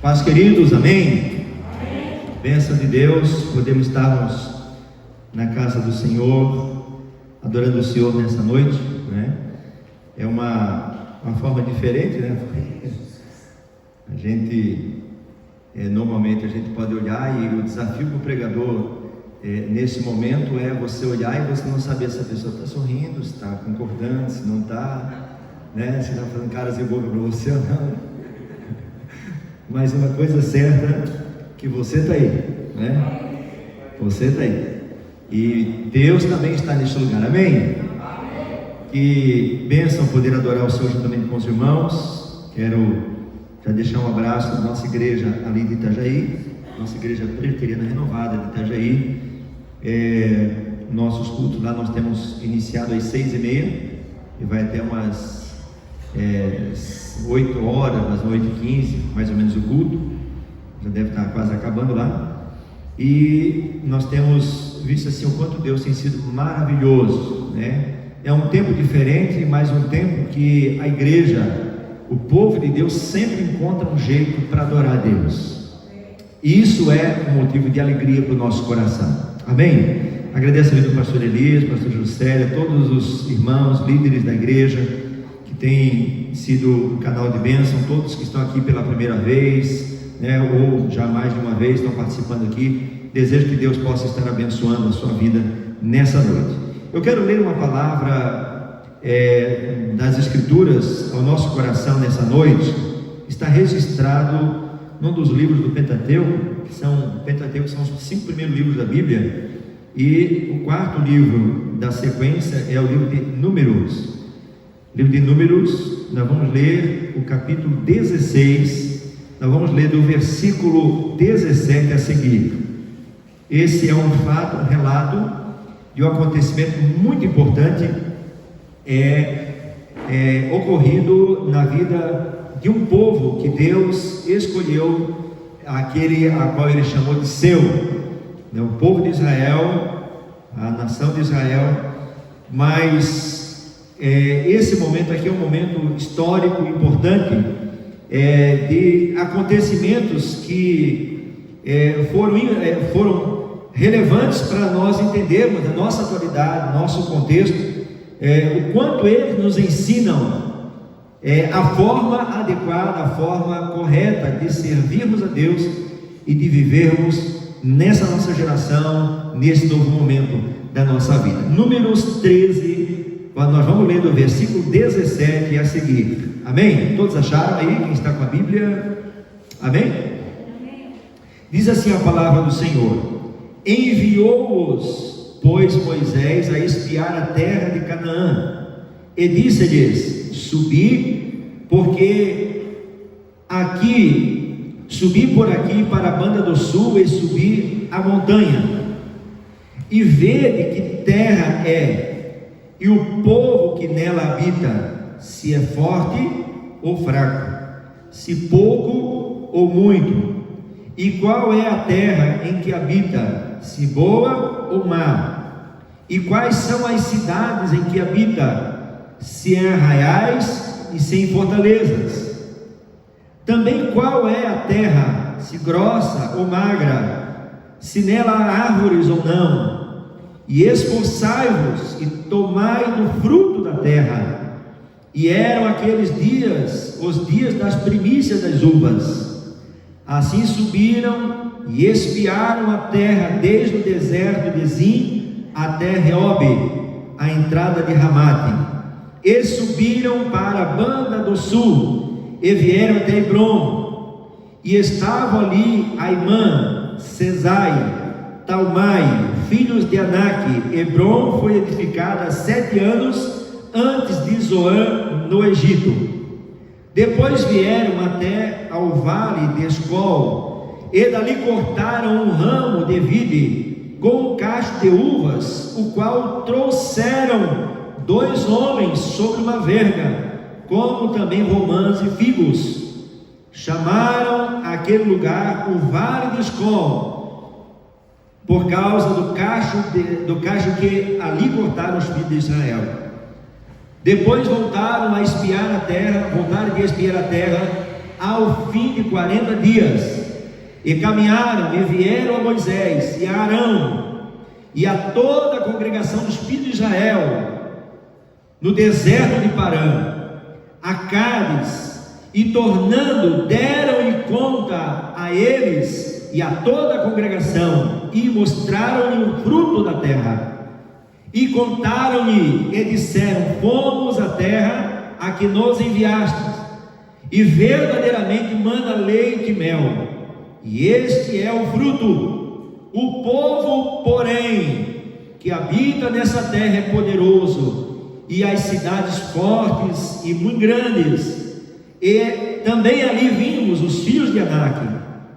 Paz, queridos, amém? Bênção de Deus, podemos estarmos na casa do Senhor, adorando o Senhor nessa noite, né? É uma forma diferente, né? A gente, normalmente a gente pode olhar, e o desafio para o pregador nesse momento é você olhar e você não saber se a pessoa está sorrindo, se está concordando, se não está, né? Se está fazendo caras de boca para você ou não. Mas uma coisa certa, que você está aí, né? Você está aí. E Deus também está neste lugar, amém? Que bênção poder adorar o Senhor juntamente com os irmãos. Quero já deixar um abraço da nossa igreja ali de Itajaí, nossa igreja presbiteriana renovada de Itajaí. Nossos cultos lá nós temos iniciado às 6h30 e vai até umas 8 horas, umas 8h15, mais ou menos o culto. Já deve estar quase acabando lá. E nós temos visto assim o quanto Deus tem sido maravilhoso, né? É um tempo diferente, mas um tempo que a igreja, o povo de Deus, sempre encontra um jeito para adorar a Deus. E isso é um motivo de alegria para o nosso coração, amém? Agradeço a vida do pastor Elias, pastor Juscelia, todos os irmãos, líderes da igreja, que têm sido um canal de bênção, todos que estão aqui pela primeira vez, né, ou já mais de uma vez estão participando aqui. Desejo que Deus possa estar abençoando a sua vida nessa noite. Eu quero ler uma palavra das Escrituras ao nosso coração nessa noite. Está registrado num dos livros do Pentateuco, que são os 5 primeiros livros da Bíblia, e o 4º livro da sequência é o livro de Números. Livro de Números, nós vamos ler o capítulo 16, nós vamos ler do versículo 17 a seguir. Esse é um fato, um relato de um acontecimento muito importante ocorrido na vida de um povo que Deus escolheu, aquele a qual Ele chamou de seu, né? O povo de Israel, a nação de Israel. Mas esse momento aqui é um momento histórico importante, de acontecimentos que foram relevantes para nós entendermos a nossa atualidade, nosso contexto, o quanto eles nos ensinam a forma adequada, a forma correta de servirmos a Deus e de vivermos nessa nossa geração, nesse novo momento da nossa vida. Números 13, nós vamos ler do versículo 17 a seguir, amém? Todos acharam aí? Quem está com a Bíblia? Amém? Diz assim a palavra do Senhor: enviou-os, pois, Moisés a espiar a terra de Canaã, e disse-lhes: subi por aqui para a banda do sul, e subi a montanha, e vede que terra é, e o povo que nela habita, se é forte ou fraco, se pouco ou muito. E qual é a terra em que habita, se boa ou má? E quais são as cidades em que habita, se em arraiais e se em fortalezas? Também qual é a terra, se grossa ou magra, se nela há árvores ou não? E esforçai-vos e tomai do fruto da terra. E eram aqueles dias, os dias das primícias das uvas. Assim subiram e espiaram a terra desde o deserto de Zim até Reobe, a entrada de Ramate. E subiram para a banda do sul e vieram até Hebron. E estavam ali Aimã, Sesai, Talmai, filhos de Anak. Hebron foi edificada há 7 anos antes de Zoan, no Egito. Depois vieram até ao vale de Escol, e dali cortaram um ramo de vide com um cacho de uvas, o qual trouxeram 2 homens sobre uma verga, como também romãs e figos. Chamaram aquele lugar o vale de Escol, por causa do cacho que ali cortaram os filhos de Israel. Depois voltaram de espiar a terra, ao fim de 40 dias. E caminharam e vieram a Moisés e a Arão e a toda a congregação dos filhos de Israel no deserto de Parã, a Cádiz, e tornando, deram-lhe conta a eles e a toda a congregação, e mostraram-lhe o fruto da terra. E contaram-lhe e disseram: fomos à terra a que nos enviastes, e verdadeiramente mana leite e mel, e este é o fruto. O povo, porém, que habita nessa terra é poderoso, e as cidades fortes e muito grandes. E também ali vimos os filhos de Anak.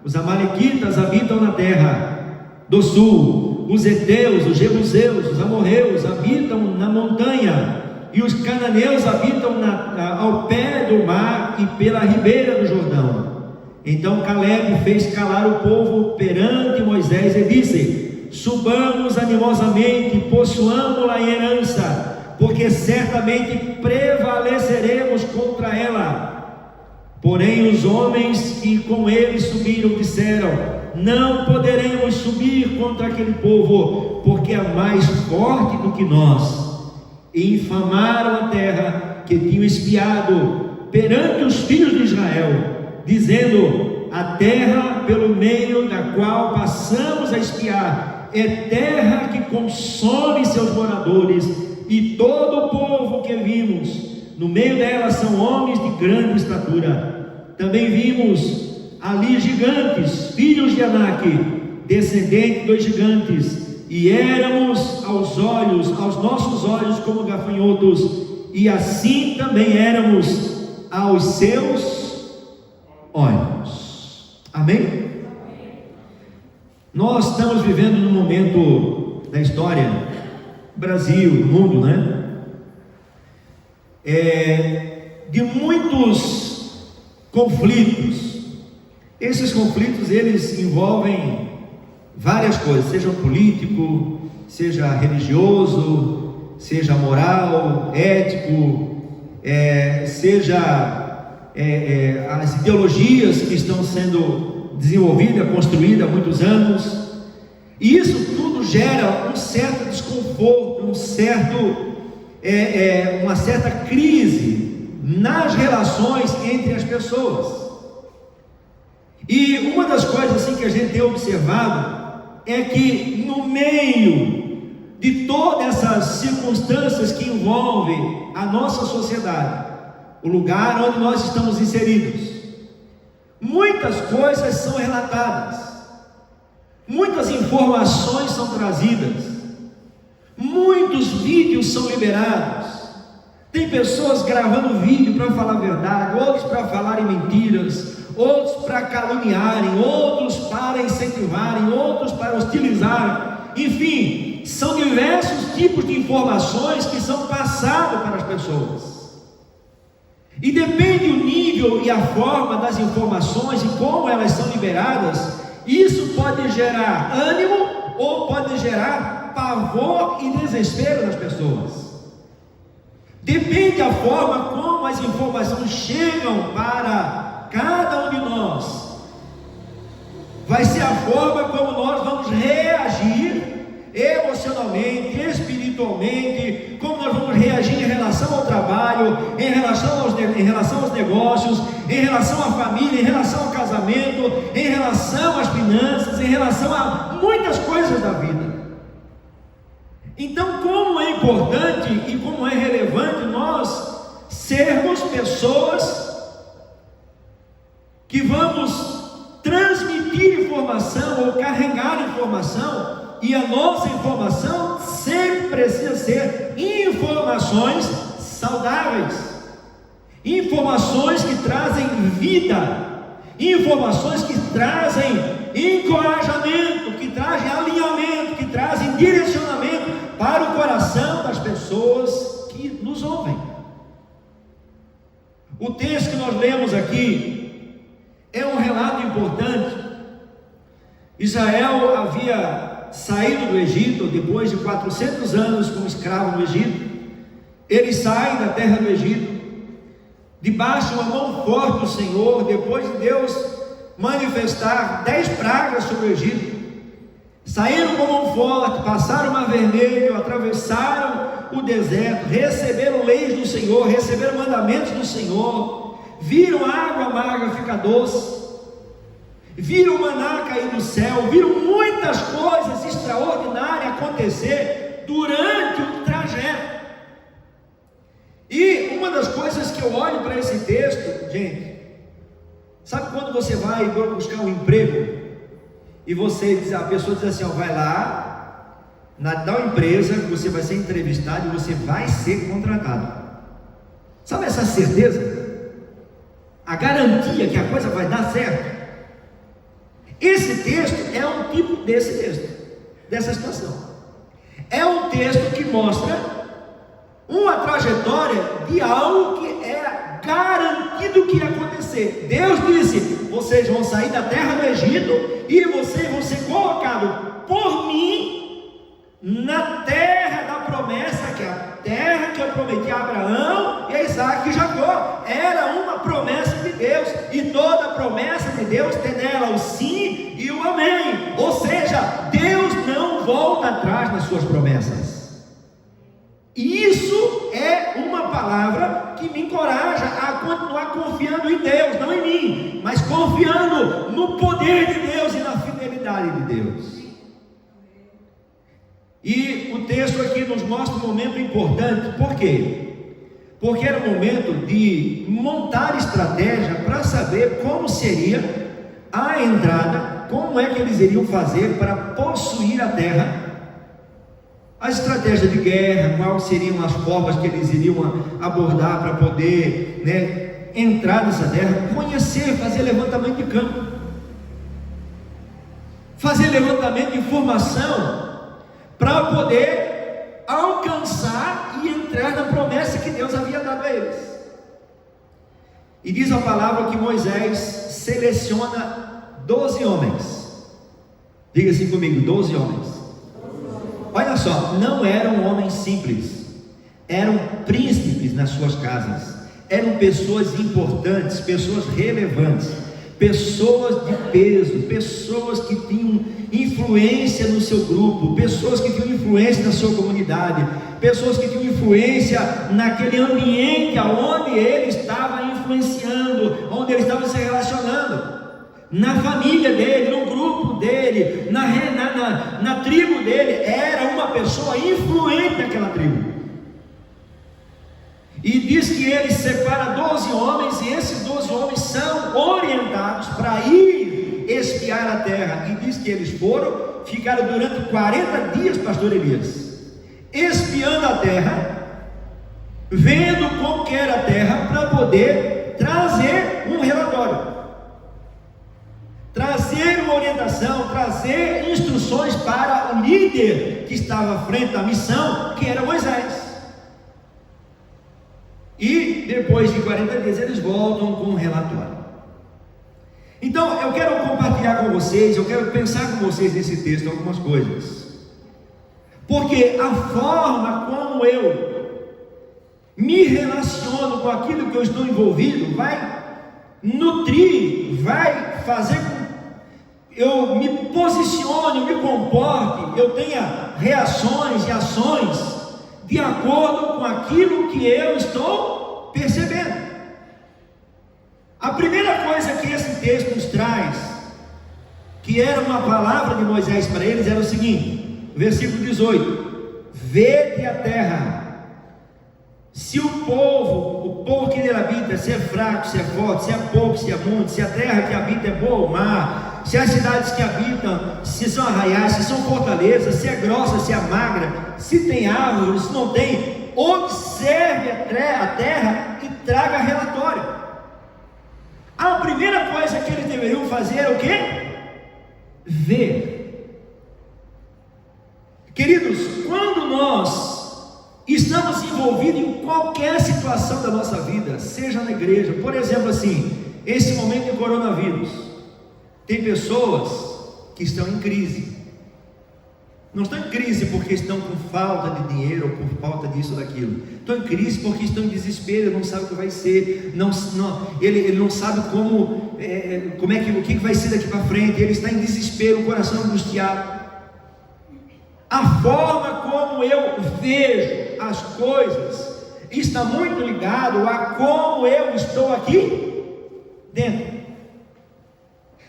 Os amalequitas habitam na terra do sul, os heteus, os jebuseus, os amorreus habitam na montanha, e os cananeus habitam ao pé do mar e pela ribeira do Jordão. Então Caleb fez calar o povo perante Moisés e disse: subamos animosamente e possuamos-la em herança, porque certamente prevaleceremos contra ela. Porém os homens que com ele subiram disseram: não poderemos subir contra aquele povo, porque é mais forte do que nós. E infamaram a terra que tinham espiado perante os filhos de Israel, dizendo: a terra pelo meio da qual passamos a espiar é terra que consome seus moradores, e todo o povo que vimos no meio dela são homens de grande estatura. Também vimos ali gigantes, filhos de Anak, descendentes dos gigantes, e éramos aos nossos olhos como gafanhotos, e assim também éramos aos seus olhos. Amém? Nós estamos vivendo num momento da história, Brasil, mundo, de muitos conflitos. Esses conflitos, eles envolvem várias coisas, seja político, seja religioso, seja moral, ético, seja as ideologias que estão sendo desenvolvidas, construídas há muitos anos. E isso tudo gera um certo desconforto, uma certa crise nas relações entre as pessoas. E uma das coisas assim que a gente tem observado é que no meio de todas essas circunstâncias que envolvem a nossa sociedade, o lugar onde nós estamos inseridos, muitas coisas são relatadas, muitas informações são trazidas, muitos vídeos são liberados. Tem pessoas gravando vídeo para falar a verdade, outros para falarem mentiras, outros para caluniarem, outros para incentivarem, outros para hostilizarem. Enfim, são diversos tipos de informações que são passadas para as pessoas. E depende o nível e a forma das informações e como elas são liberadas, isso pode gerar ânimo ou pode gerar pavor e desespero nas pessoas. Depende da forma como as informações chegam para cada um de nós, vai ser a forma como nós vamos reagir emocionalmente, espiritualmente, como nós vamos reagir em relação ao trabalho, em relação aos negócios, em relação à família, em relação ao casamento, em relação às finanças, em relação a muitas coisas da vida. Então, como é importante e como é relevante nós sermos pessoas que vamos transmitir informação ou carregar informação, e a nossa informação sempre precisa ser informações saudáveis, informações que trazem vida, informações que trazem encorajamento, que trazem alinhamento, que trazem direcionamento para o coração das pessoas que nos ouvem. O texto que nós lemos aqui é um relato importante. Israel havia saído do Egito depois de 400 anos como escravo no Egito. Eles saem da terra do Egito, debaixo de uma mão forte do Senhor, depois de Deus manifestar 10 pragas sobre o Egito, saíram com mão forte, passaram o Mar Vermelho, atravessaram o deserto, receberam leis do Senhor, receberam mandamentos do Senhor, viram a água amarga ficar doce, viram o maná cair do céu, viram muitas coisas extraordinárias acontecer durante o trajeto. E uma das coisas que eu olho para esse texto, gente, sabe quando você vai buscar um emprego e a pessoa diz assim, ó, vai lá na tal empresa que você vai ser entrevistado e você vai ser contratado. Sabe essa certeza? A garantia que a coisa vai dar certo. Esse texto é um tipo desse texto, dessa situação. É um texto que mostra uma trajetória de algo que é garantido que ia acontecer. Deus disse: vocês vão sair da terra do Egito e vocês vão ser colocados por mim na terra da promessa, que é a terra que eu prometi a Abraão e a Isaac e Jacó. Era uma promessa de Deus, e toda promessa de Deus tem nela o sim e o amém. Ou seja, Deus não volta atrás nas suas promessas. E isso é uma palavra que me encoraja a continuar confiando em Deus, não em mim, mas confiando no poder de Deus e na fidelidade de Deus. E o texto aqui nos mostra um momento importante. Por quê? Porque era o momento de montar estratégia para saber como seria a entrada, como é que eles iriam fazer para possuir a terra. A estratégia de guerra, quais seriam as formas que eles iriam abordar para poder, entrar nessa terra, conhecer, fazer levantamento de campo, fazer levantamento de informação, para poder alcançar e entrar na promessa que Deus havia dado a eles. E diz a palavra que Moisés seleciona 12 homens. Diga assim comigo, 12 homens. Olha só, não eram homens simples, eram príncipes nas suas casas, eram pessoas importantes, pessoas relevantes, pessoas de peso, pessoas que tinham influência no seu grupo, pessoas que tinham influência na sua comunidade, pessoas que tinham influência naquele ambiente onde ele estava influenciando, onde ele estava se relacionando, na família dele, no grupo dele, na tribo dele. Era uma pessoa influente naquela tribo. E diz que ele separa 12 homens, e esses 12 homens são orientados para ir espiar a terra. E diz que eles ficaram durante 40 dias, pastor Elias, espiando a terra, vendo como que era a terra, para poder trazer um relatório, trazer uma orientação, trazer instruções para o líder que estava à frente da missão, que era Moisés. E depois de 40 dias eles voltam com um relatório. Então eu quero compartilhar com vocês, eu quero pensar com vocês nesse texto algumas coisas, porque a forma como eu me relaciono com aquilo que eu estou envolvido vai nutrir, vai fazer com que eu me posicione, eu me comporte, eu tenha reações e ações de acordo com aquilo que eu estou percebendo. A primeira coisa que esse texto nos traz, que era uma palavra de Moisés para eles, era o seguinte, versículo 18: vede a terra, se o povo que nele habita, se é fraco, se é forte, se é pouco, se é muito, se a terra que habita é boa ou má, se as cidades que habitam, se são arraiais, se são fortalezas, se é grossa, se é magra, se tem árvores, se não tem, observe a terra e traga relatório. A primeira coisa que eles deveriam fazer é o quê? Ver. Queridos, quando nós estamos envolvidos em qualquer situação da nossa vida, seja na igreja, por exemplo assim, esse momento de coronavírus, tem pessoas que estão em crise, Não estão em crise porque estão com falta de dinheiro ou por falta disso ou daquilo. Estão em crise porque estão em desespero, não sabem o que vai ser, ele não sabe o que vai ser daqui para frente. Ele está em desespero, o coração angustiado. A forma como eu vejo as coisas está muito ligado a como eu estou aqui dentro.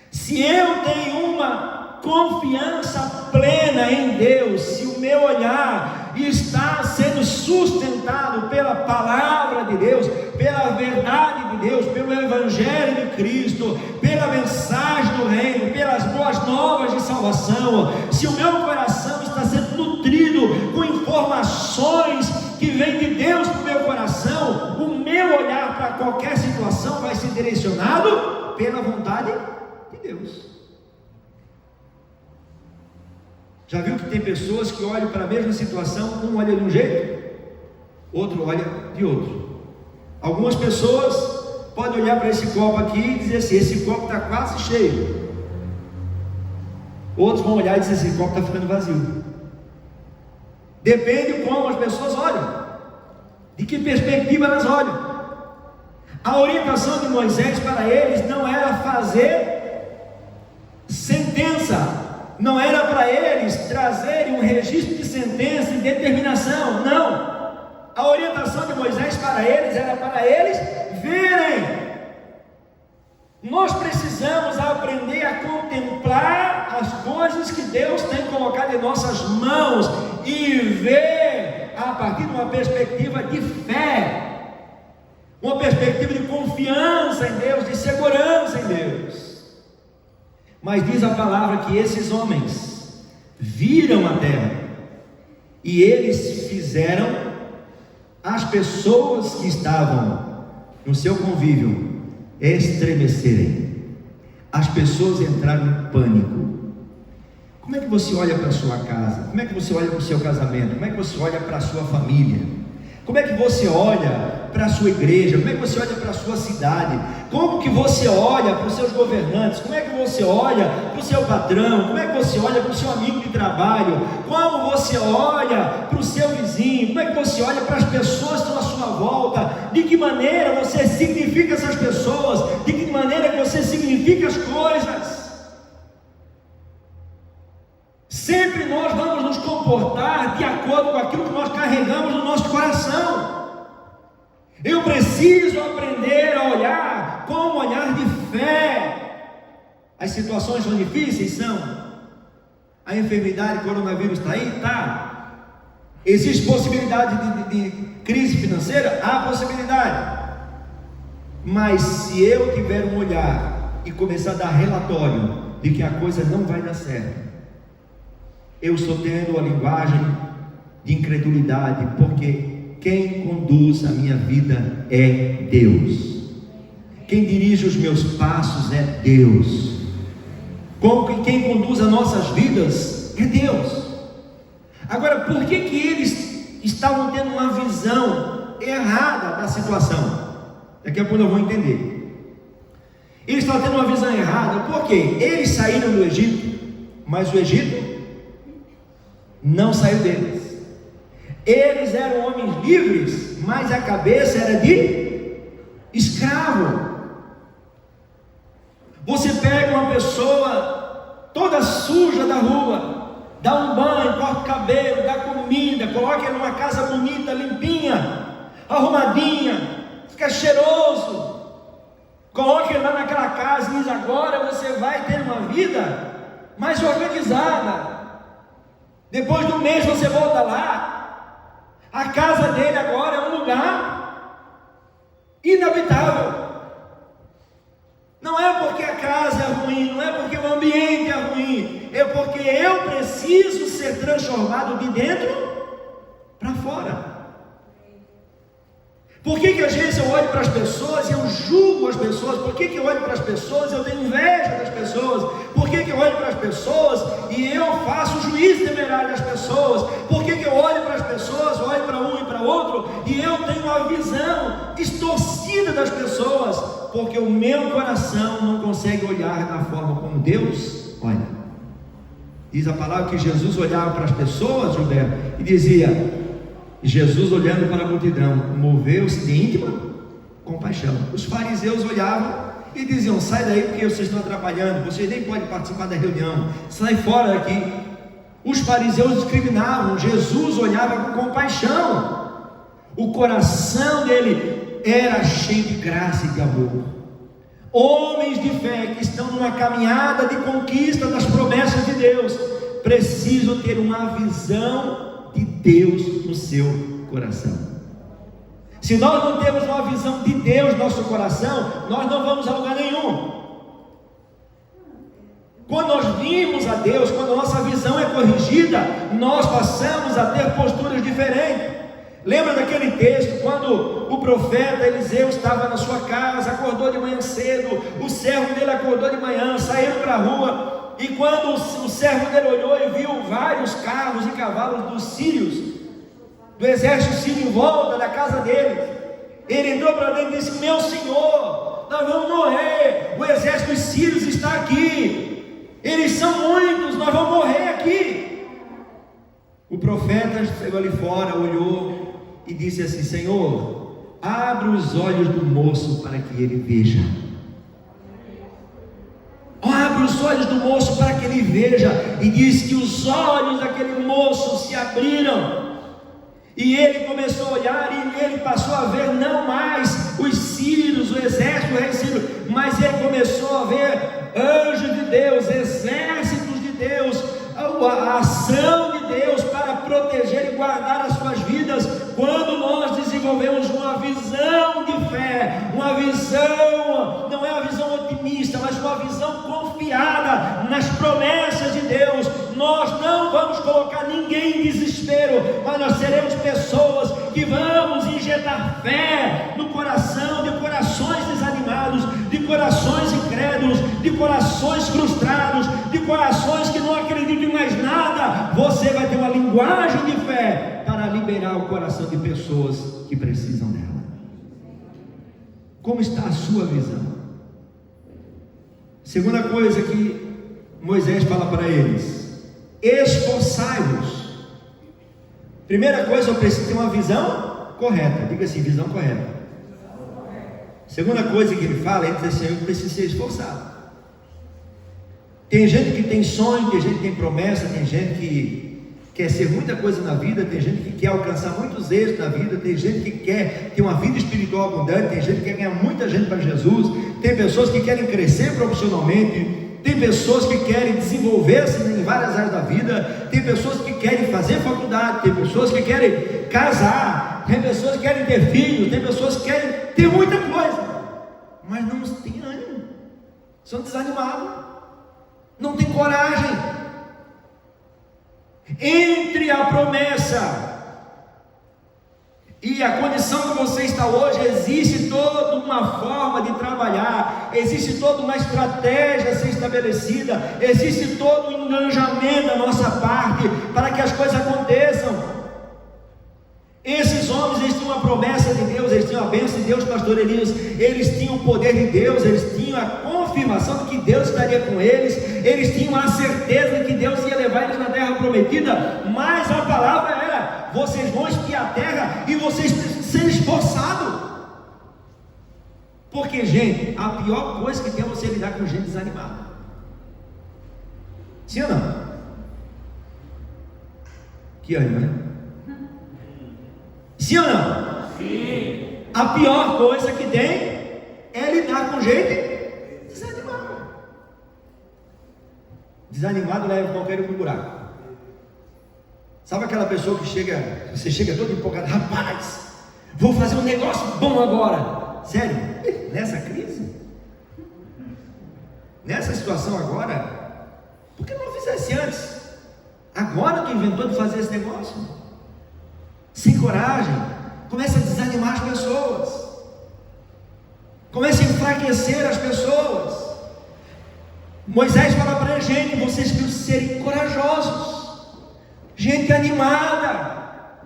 Se eu tenho uma confiança plena em Deus, se o meu olhar está sendo sustentado pela palavra de Deus, pela verdade de Deus, pelo Evangelho de Cristo, pela mensagem do reino, pelas boas novas de salvação, se o meu coração está sendo nutrido com informações que vêm de Deus para o meu coração, o meu olhar para qualquer situação vai ser direcionado pela vontade de Deus. Já viu que tem pessoas que olham para a mesma situação, um olha de um jeito, outro olha de outro. Algumas pessoas podem olhar para esse copo aqui e dizer assim: esse copo está quase cheio. Outros vão olhar e dizer: esse copo está ficando vazio. Depende de como as pessoas olham, de que perspectiva elas olham. A orientação de Moisés para eles não era fazer sentença, não era para eles trazerem um registro de sentença e determinação, não. A orientação de Moisés para eles era para eles verem. Nós precisamos aprender a contemplar as coisas que Deus tem colocado em nossas mãos e ver a partir de uma perspectiva de fé, uma perspectiva de confiança em Deus, de segurança em Deus. Mas diz a palavra que esses homens viram a terra e eles fizeram as pessoas que estavam no seu convívio estremecerem. As pessoas entraram em pânico. Como é que você olha para a sua casa? Como é que você olha para o seu casamento? Como é que você olha para a sua família? Como é que você olha para a sua igreja? Como é que você olha para a sua cidade? Como que você olha para os seus governantes? Como é que você olha para o seu patrão? Como é que você olha para o seu amigo de trabalho? Como você olha para o seu vizinho? Como é que você olha para as pessoas que estão à sua volta? De que maneira você significa essas pessoas? De que maneira que você significa as coisas? Sempre nós vamos nos comportar de acordo com aquilo que nós carregamos no nosso coração. Eu preciso aprender a olhar com um olhar de fé. As situações são difíceis? São. A enfermidade, coronavírus está aí? Está. Existe possibilidade de crise financeira? Há possibilidade. Mas se eu tiver um olhar e começar a dar relatório de que a coisa não vai dar certo, eu estou tendo a linguagem de incredulidade, porque quem conduz a minha vida é Deus. Quem dirige os meus passos é Deus. Quem conduz as nossas vidas é Deus. Agora, por que eles estavam tendo uma visão errada da situação? Daqui a pouco eu vou entender. Eles estavam tendo uma visão errada, por quê? Eles saíram do Egito, mas o Egito não saiu deles. Eles eram homens livres, mas a cabeça era de escravo. Você pega uma pessoa toda suja da rua, dá um banho, corta o cabelo, dá comida, coloca ele numa casa bonita, limpinha, arrumadinha, fica cheiroso, coloca ele lá naquela casa e diz: agora você vai ter uma vida mais organizada. Depois do mês você volta lá, a casa dele agora é um lugar inabitável. Não é porque a casa é ruim, não é porque o ambiente é ruim, é porque eu preciso ser transformado de dentro para fora. Por que às vezes eu olho para as pessoas e eu julgo as pessoas? Por que eu olho para as pessoas e eu tenho inveja das pessoas? Por que eu olho para as pessoas e eu faço juízo temerário das pessoas? Por que eu olho para as pessoas, olho para um e para outro e eu tenho uma visão distorcida das pessoas? Porque o meu coração não consegue olhar da forma como Deus olha. Diz a palavra que Jesus olhava para as pessoas, Gilberto, e dizia, Jesus olhando para a multidão, moveu-se de íntima compaixão. Os fariseus olhavam e diziam, sai daí porque vocês estão atrapalhando, vocês nem podem participar da reunião, sai fora daqui. Os fariseus discriminavam, Jesus olhava com compaixão, o coração dele era cheio de graça e de amor. Homens de fé que estão numa caminhada de conquista das promessas de Deus, precisam ter uma visão de Deus no seu coração. Se nós não temos uma visão de Deus no nosso coração, nós não vamos a lugar nenhum. Quando nós vimos a Deus, quando a nossa visão é corrigida, nós passamos a ter posturas diferentes. Lembra daquele texto, quando o profeta Eliseu estava na sua casa, acordou de manhã cedo, o servo dele acordou de manhã, saíram para a rua, e quando o servo dele olhou e viu vários carros e cavalos dos sírios, do exército sírio em volta da casa dele, ele entrou para dentro e disse, meu senhor, nós vamos morrer, o exército dos sírios está aqui, eles são muitos, nós vamos morrer aqui. O profeta chegou ali fora, olhou e disse assim, Senhor, abre os olhos do moço para que ele veja. Abre os olhos do moço para que ele veja. E diz que os olhos daquele moço se abriram, e ele começou a olhar, e ele passou a ver não mais os sírios, o exército do rei sírio, mas ele começou a ver anjos de Deus, exércitos de Deus, a ação de Deus para proteger e guardar as suas vidas. Quando nós desenvolvemos uma visão de fé, uma visão, não é uma visão otimista, mas uma visão confiada nas promessas de Deus, nós não vamos colocar ninguém em desespero, mas nós seremos pessoas que vamos injetar fé no coração de corações desanimados, de corações incrédulos, de corações frustrados, de corações que não acreditam em mais nada. Você vai ter uma linguagem de fé para liberar o coração de pessoas que precisam dela. Como está a sua visão? Segunda coisa que Moisés fala para eles: esforçai-vos. Primeira coisa, eu preciso ter uma visão correta. Diga assim, visão correta. Segunda coisa que ele fala, ele diz assim, eu preciso ser esforçado. Tem gente que tem sonho, tem gente que tem promessa, tem gente que quer ser muita coisa na vida, tem gente que quer alcançar muitos êxitos na vida, tem gente que quer ter uma vida espiritual abundante, tem gente que quer ganhar muita gente para Jesus, tem pessoas que querem crescer profissionalmente, tem pessoas que querem desenvolver-se em várias áreas da vida, tem pessoas que querem fazer faculdade, tem pessoas que querem casar, tem pessoas que querem ter filhos, tem pessoas que querem ter muita coisa, mas não tem ânimo, são desanimados, não tem coragem. Entre a promessa e a condição que você está hoje, existe toda uma forma de trabalhar, existe toda uma estratégia a ser estabelecida, existe todo um engajamento da nossa parte para que as coisas aconteçam. Esses homens, eles tinham a promessa de Deus, eles tinham a bênção de Deus, pastor Elias, eles tinham o poder de Deus, eles tinham a confirmação de que Deus estaria com eles tinham a certeza de que Deus ia levar eles na terra prometida, mas a palavra era, vocês vão espiar a terra e vocês precisam ser esforçados, porque gente, a pior coisa que tem é você lidar com gente desanimada. Sim ou não? Que ânimo, né? Sim ou não? Sim. A pior coisa que tem é lidar com gente desanimado. Desanimado leva qualquer um pro buraco. Sabe aquela pessoa que chega, você chega todo empolgado, rapaz, vou fazer um negócio bom agora. Sério? Nessa crise? Nessa situação agora? Por que não fizesse antes? Agora tu inventou de fazer esse negócio? Sem coragem, começa a desanimar as pessoas, começa a enfraquecer as pessoas. Moisés fala para a gente, vocês precisam serem corajosos, gente animada,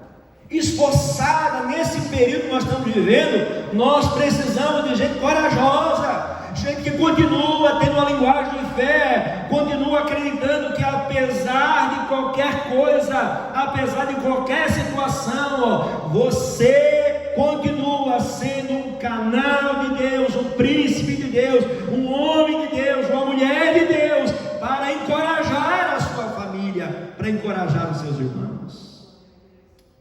esforçada. Nesse período que nós estamos vivendo, nós precisamos de gente corajosa, gente que continua tendo uma linguagem de fé, continua acreditando que apesar de qualquer coisa, apesar de qualquer situação, você continua sendo um canal de Deus, um príncipe de Deus, um homem de Deus, uma mulher de Deus, para encorajar a sua família, para encorajar os seus irmãos.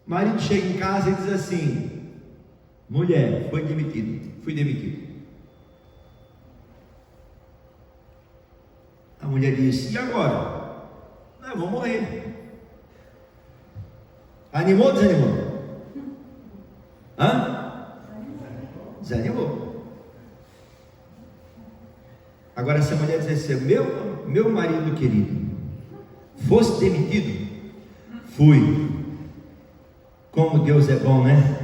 O marido chega em casa e diz assim: mulher, fui demitido. A mulher disse: e agora? Não, eu vou morrer. Animou ou desanimou? Desanimou. Agora, se a mulher dissesse assim: meu marido querido fosse demitido, fui. Como Deus é bom, né?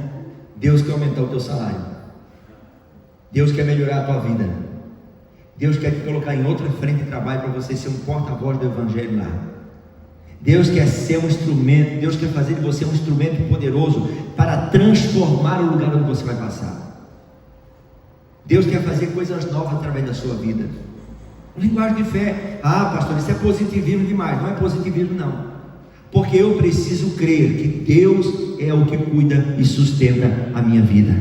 Deus quer aumentar o teu salário, Deus quer melhorar a tua vida, Deus quer te colocar em outra frente de trabalho para você ser um porta-voz do Evangelho lá. Deus quer ser um instrumento, Deus quer fazer de você um instrumento poderoso para transformar o lugar onde você vai passar. Deus quer fazer coisas novas através da sua vida. Linguagem de fé: pastor, isso é positivismo demais. Não é positivismo não, porque eu preciso crer que Deus é o que cuida e sustenta a minha vida.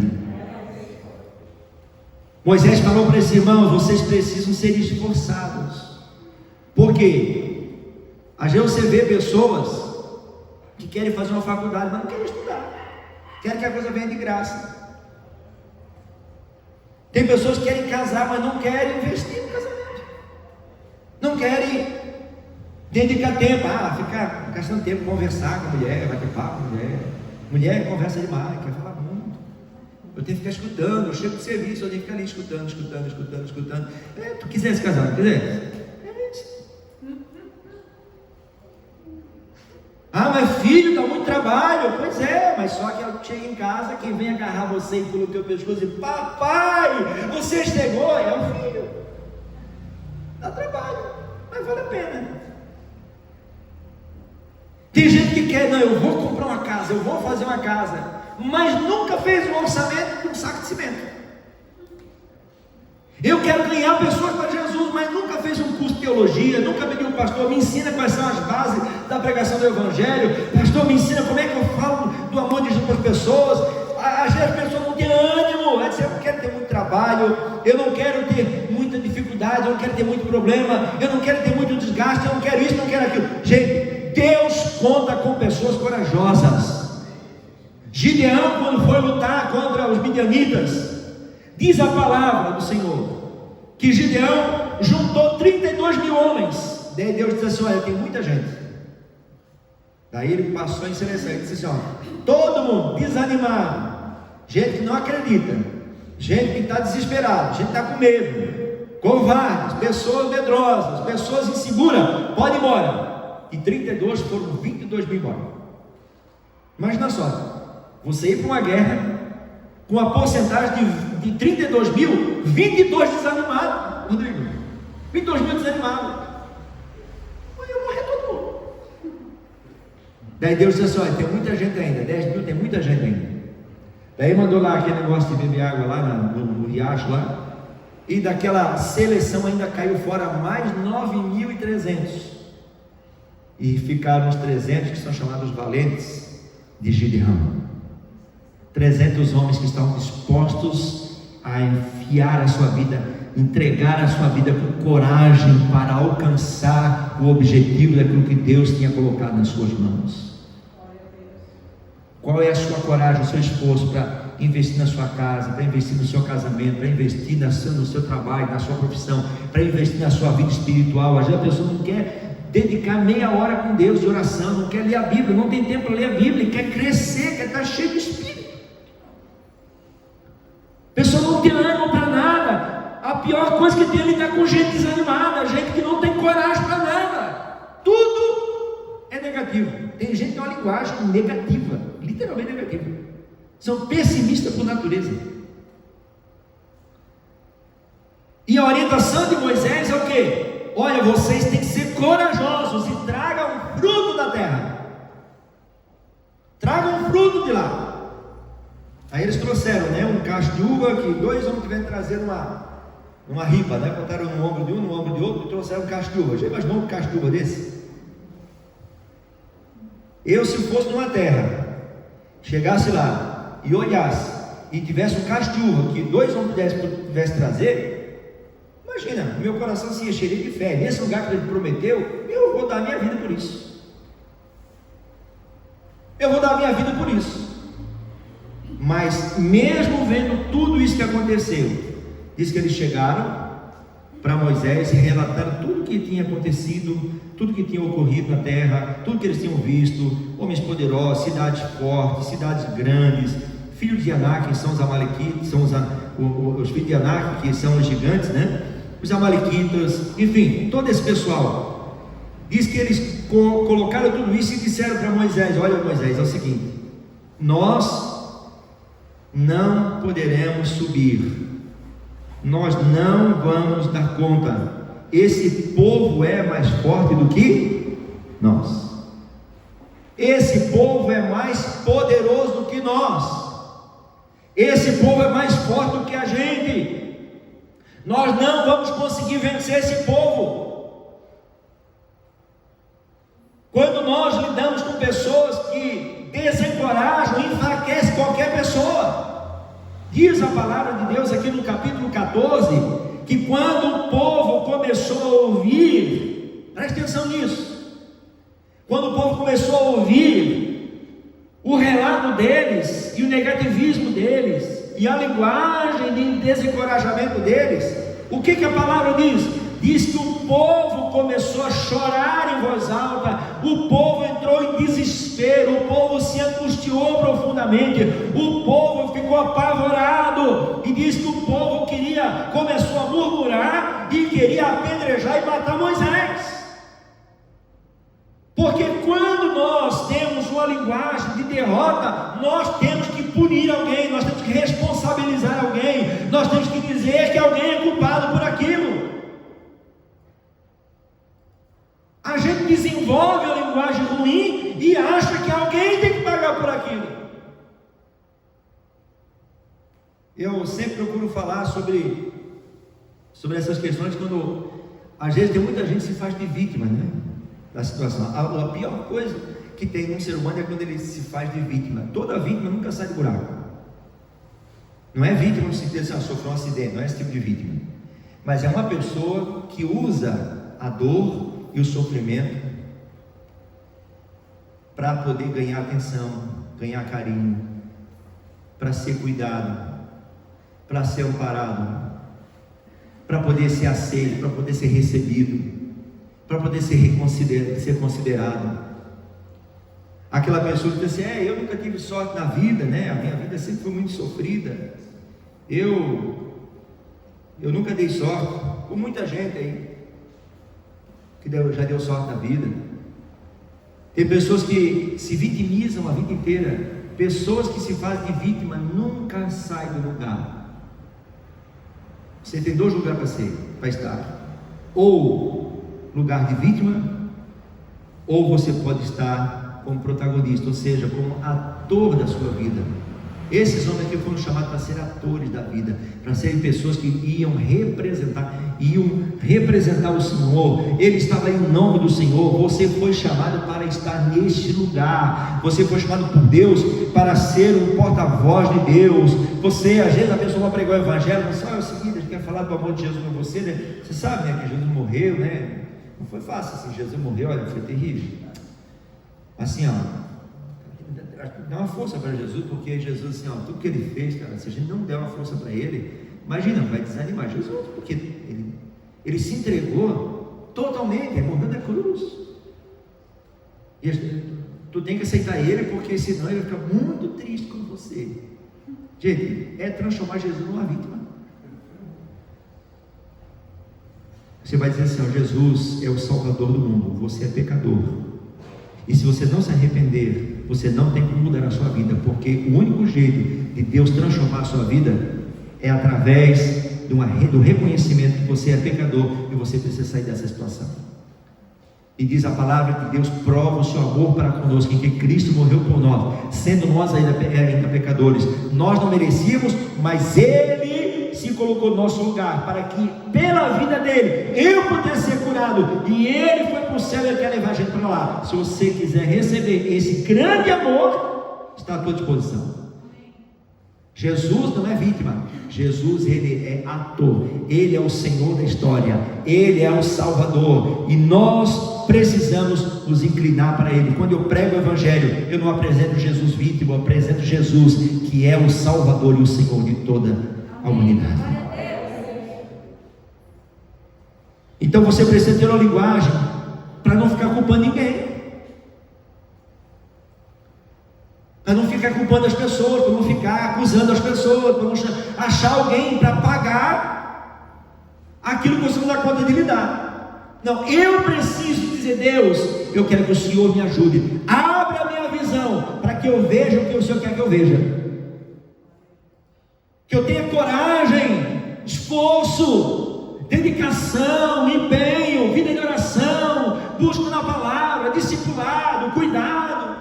Moisés falou para esses irmãos: vocês precisam ser esforçados. Por quê? Às vezes você vê pessoas que querem fazer uma faculdade, mas não querem estudar, querem que a coisa venha de graça. Tem pessoas que querem casar, mas não querem investir no casamento, não querem dedicar tempo, ficar gastando tempo, conversar com a mulher, bater papo com a mulher. Mulher conversa demais, quer falar muito. Eu tenho que ficar escutando, eu chego do serviço, eu tenho que ficar ali escutando. Tu quiser se casar, não quiser? É isso. Mas filho, dá muito trabalho. Pois é, mas só que eu chego em casa, quem vem agarrar você e pula o teu pescoço e diz: papai, você chegou, é o filho. Dá trabalho, mas vale a pena. Tem gente que quer: não, eu vou comprar uma casa, eu vou fazer uma casa, mas nunca fez um orçamento com um saco de cimento. Eu quero ganhar pessoas para Jesus, mas nunca fez um curso de teologia, nunca pediu: pastor, me ensina quais são as bases da pregação do Evangelho, pastor, me ensina como é que eu falo do amor de Jesus para as pessoas. Às vezes as pessoas não têm ânimo, vai dizer: eu não quero ter muito trabalho, eu não quero ter muita dificuldade, eu não quero ter muito problema, eu não quero ter muito desgaste, eu não quero isso, não quero aquilo. Gente, Deus conta com pessoas corajosas. Gideão, quando foi lutar contra os midianitas, diz a palavra do Senhor que Gideão juntou 32 mil homens. Daí Deus disse assim: olha, tem muita gente. Daí ele passou em seleção e disse assim: todo mundo desanimado, gente que não acredita, gente que está desesperada, gente que está com medo, covardes, pessoas medrosas, pessoas inseguras, pode ir embora. E 32 foram 22 mil embora. Imagina só, você ir para uma guerra com a porcentagem de 32 mil, 22 desanimados, Rodrigo, 22 mil desanimados. Ia morrer todo mundo. Daí Deus disse assim: olha, tem muita gente ainda, 10 mil, tem muita gente ainda. Daí mandou lá aquele negócio de beber água lá no riacho lá, e daquela seleção ainda caiu fora mais 9.300. E ficaram os 300 que são chamados valentes de Gideão. 300 homens que estavam dispostos a enfiar a sua vida, entregar a sua vida com coragem para alcançar o objetivo daquilo que Deus tinha colocado nas suas mãos. Qual é a sua coragem, o seu esforço para investir na sua casa, para investir no seu casamento, para investir no seu trabalho, na sua profissão, para investir na sua vida espiritual? Às vezes a pessoa não quer dedicar meia hora com Deus de oração, não quer ler a Bíblia, não tem tempo para ler a Bíblia, quer crescer, quer estar cheio de Espírito. A pessoa não tem ânimo para nada. A pior coisa que tem é lidar com gente desanimada, gente que não tem coragem para nada. Tudo é negativo. Tem gente que tem uma linguagem negativa, literalmente negativa. São pessimistas por natureza. E a orientação de Moisés é o quê? Olha, vocês têm que ser corajosos e tragam fruto da terra. Tragam fruto de lá. Aí eles trouxeram, um cacho de uva, que 2 homens tiveram trazendo numa ripa, né? Botaram no ombro de um, no ombro de outro e trouxeram um cacho de uva. Já imaginou um cacho de uva desse? Eu, se fosse numa terra, chegasse lá e olhasse e tivesse um cacho de uva que 2 homens pudessem trazer, imagina, meu coração se encheria de fé. Nesse lugar que ele prometeu, eu vou dar minha vida por isso. Eu vou dar minha vida por isso. Mas mesmo vendo tudo isso que aconteceu, diz que eles chegaram para Moisés e relataram tudo o que tinha acontecido, tudo que tinha ocorrido na terra, tudo que eles tinham visto: homens poderosos, cidades fortes, cidades grandes, filhos de Anak, que são os amalequitas, são os filhos de Anak, que são os gigantes, né? Os amalequitas, enfim, todo esse pessoal. Diz que eles colocaram tudo isso e disseram para Moisés: olha, Moisés, é o seguinte, nós não poderemos subir, nós não vamos dar conta, esse povo é mais forte do que nós, esse povo é mais poderoso do que nós, esse povo é mais forte do que a gente, nós não vamos conseguir vencer esse povo. Quando nós lidamos com pessoas que desencorajam, enfraquecem qualquer pessoa, diz a palavra de Deus aqui no capítulo 14, que quando o povo começou a ouvir, preste atenção nisso, quando o povo começou a ouvir o relato deles, e o negativismo deles, e a linguagem de desencorajamento deles, o que a palavra diz? Diz que o povo começou a chorar em voz alta, o povo entrou em desespero, o povo se angustiou profundamente, o povo ficou apavorado, e diz que o povo começou a murmurar e queria apedrejar e matar Moisés. Porque quando nós temos uma linguagem de derrota, nós temos que punir alguém, nós temos que responsabilizar alguém, nós temos que dizer que alguém é culpado por aquilo. A gente desenvolve a linguagem ruim e acha que alguém tem que pagar por aquilo. Eu sempre procuro falar sobre essas questões quando, às vezes, tem muita gente que se faz de vítima, né, da situação. A pior coisa que tem num ser humano é quando ele se faz de vítima. Toda vítima nunca sai do buraco. Não é vítima no sentido de sofreu um acidente, não é esse tipo de vítima. Mas é uma pessoa que usa a dor e o sofrimento para poder ganhar atenção, ganhar carinho, para ser cuidado, para ser amparado, para poder ser aceito, para poder ser recebido, para poder ser considerado. Aquela pessoa que diz assim: eu nunca tive sorte na vida, né? A minha vida sempre foi muito sofrida, eu nunca dei sorte, com muita gente aí que já deu sorte na vida. Tem pessoas que se vitimizam a vida inteira. Pessoas que se fazem de vítima nunca saem do lugar. Você tem 2 lugares para estar: ou lugar de vítima, ou você pode estar como protagonista, ou seja, como ator da sua vida. Esses homens aqui foram chamados para ser atores da vida, para serem pessoas que iam representar o Senhor. Ele estava em nome do Senhor. Você foi chamado para estar neste lugar. Você foi chamado por Deus para ser um porta-voz de Deus. Você, às vezes, a pessoa vai pregar o evangelho, mas só é o seguinte: a gente quer falar do amor de Jesus com você, né? Você sabe, né, que Jesus morreu, né? Não foi fácil assim. Jesus morreu, olha, foi terrível. Assim, ó, dá uma força para Jesus, porque Jesus, assim, ó, tudo que ele fez, cara, se a gente não der uma força para ele, imagina, vai desanimar Jesus, porque ele se entregou totalmente, morreu na cruz. E tu tem que aceitar ele, porque senão ele vai ficar muito triste com você. Gente, é transformar Jesus numa vítima. Você vai dizer assim: ó, Jesus é o Salvador do mundo, você é pecador, e se você não se arrepender, você não tem como mudar a sua vida, porque o único jeito de Deus transformar a sua vida é através do reconhecimento que você é pecador e você precisa sair dessa situação. E diz a palavra que Deus prova o seu amor para conosco, em que Cristo morreu por nós, sendo nós ainda pecadores. Nós não merecíamos, mas Ele se colocou no nosso lugar, para que pela vida dele, eu pudesse ser curado, e ele foi para o céu e ele quer levar a gente para lá. Se você quiser receber esse grande amor, está à tua disposição. Jesus não é vítima, Jesus ele é ator, ele é o Senhor da história, ele é o Salvador, e nós precisamos nos inclinar para ele. Quando eu prego o Evangelho, eu não apresento Jesus vítima, eu apresento Jesus que é o Salvador e o Senhor de toda a humanidade. Então você precisa ter uma linguagem para não ficar culpando ninguém, para não ficar culpando as pessoas, para não ficar acusando as pessoas, para não achar alguém para pagar aquilo que você não dá conta de lidar. Não, eu preciso dizer: Deus, eu quero que o Senhor me ajude, abra a minha visão, para que eu veja o que o Senhor quer que eu veja, que eu tenha coragem, esforço, dedicação, empenho, vida de oração, busca na palavra, discipulado, cuidado.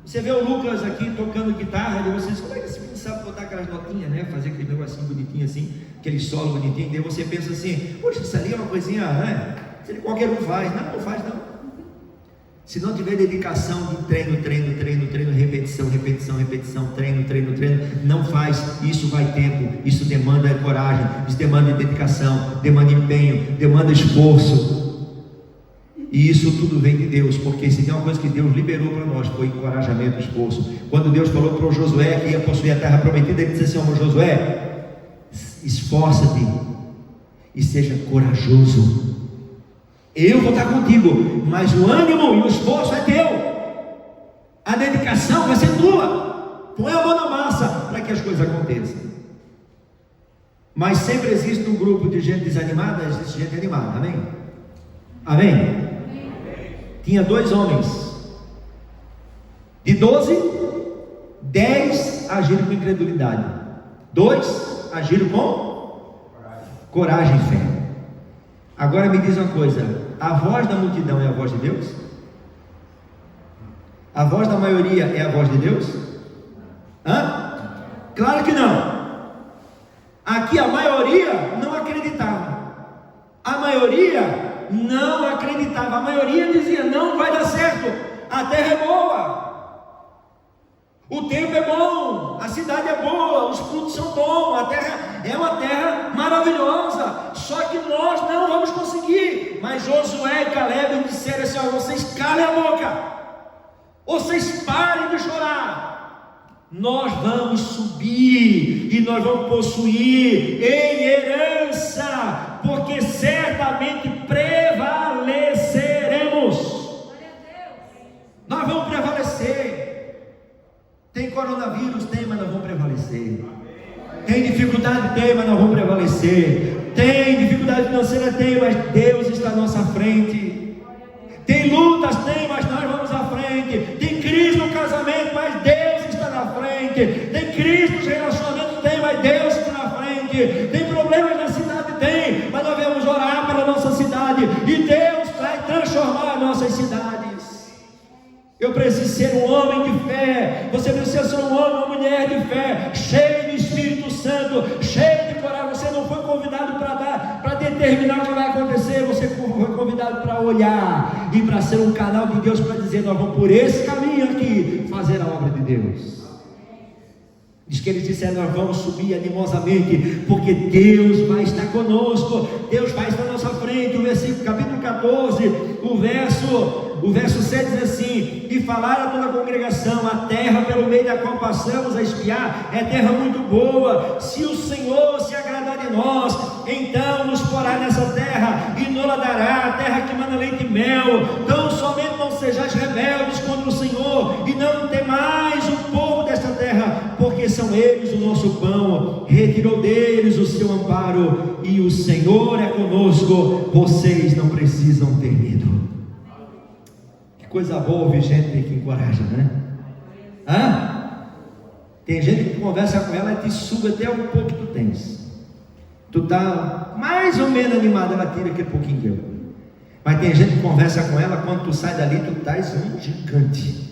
Você vê o Lucas aqui tocando guitarra, e você diz: como é que esse menino sabe botar aquelas notinhas, né? Fazer aquele negocinho bonitinho assim, aquele solo bonitinho. Daí você pensa assim: poxa, isso ali é uma coisinha, né? Se qualquer um faz. Não faz não. Se não tiver dedicação de treino, repetição, treino, não faz. Isso vai tempo, isso demanda coragem, isso demanda dedicação, demanda empenho, demanda esforço. E isso tudo vem de Deus, porque se tem uma coisa que Deus liberou para nós, foi encorajamento e esforço. Quando Deus falou para o Josué que ia possuir a terra prometida, ele disse assim: Josué, esforça-te e seja corajoso. Eu vou estar contigo, mas o ânimo e o esforço é teu, a dedicação vai ser tua. Põe a mão na massa para que as coisas aconteçam. Mas sempre existe um grupo de gente desanimada, existe gente animada, amém? Amém? Tinha 2 homens, de 12, 10 agiram com incredulidade, 2 agiram com coragem e fé. Agora me diz uma coisa: a voz da multidão é a voz de Deus? A voz da maioria é a voz de Deus? Claro que não. Aqui a maioria não acreditava, a maioria não acreditava, a maioria dizia: não vai dar certo, a terra é boa, o tempo é bom, a cidade é boa, os frutos são bons, a terra é uma terra maravilhosa, só que nós não vamos conseguir. Mas Josué e Caleb disseram assim: vocês calem a boca, vocês parem de chorar, nós vamos subir e nós vamos possuir em herança, porque certamente prevaleceremos. Nós vamos prevalecer. Tem coronavírus? Tem, mas nós vamos prevalecer. Tem dificuldade? Tem, mas nós vamos prevalecer. Tem dificuldade financeira? Tem, mas Deus está à nossa frente. Tem lutas? Tem, mas nós vamos à frente. Tem crise no casamento, mas Deus está na frente. Tem crise nos relacionamentos? Tem, mas Deus está na frente. Tem problemas na cidade? Tem, mas nós vamos orar pela nossa cidade, e Deus vai transformar nossas cidades. Eu preciso ser um homem de fé, você precisa ser um homem, uma mulher de fé, cheio do Espírito Santo, cheio de coragem. Você não foi convidado para determinar o que vai acontecer, você foi convidado para olhar e para ser um canal de Deus, para dizer: nós vamos por esse caminho aqui fazer a obra de Deus. Diz que eles disseram: nós vamos subir animosamente, porque Deus vai estar conosco, Deus vai estar à nossa frente. O versículo, capítulo 14, o verso 7 diz assim: e falaram a toda a congregação: a terra pelo meio da qual passamos a espiar é terra muito boa. Se o Senhor se agradar de nós, então nos porá nessa terra e nos dará a terra que manda leite e mel. Então somente não sejais rebeldes contra o Senhor, e não temais o povo desta terra, porque são eles o nosso pão. Retirou deles o seu amparo, e o Senhor é conosco. Vocês não precisam ter medo. Que coisa boa ouvir gente que encoraja, né? Tem gente que conversa com ela e te suga até o pouco que tu tens. Tu tá mais ou menos animado, ela tira aquele pouquinho teu. Mas tem gente que conversa com ela, quando tu sai dali, tu estás um gigante.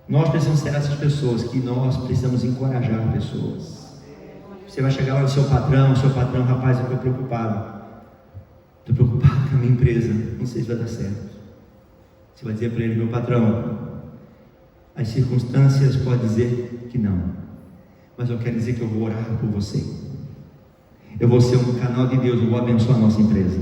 Nós precisamos ser essas pessoas, que nós precisamos encorajar pessoas. Você vai chegar lá no seu patrão, rapaz, eu estou preocupado. Estou preocupado com a minha empresa, não sei se vai dar certo. Você vai dizer para ele: meu patrão, as circunstâncias podem dizer que não, mas eu quero dizer que eu vou orar por você. Eu vou ser um canal de Deus, eu vou abençoar a nossa empresa.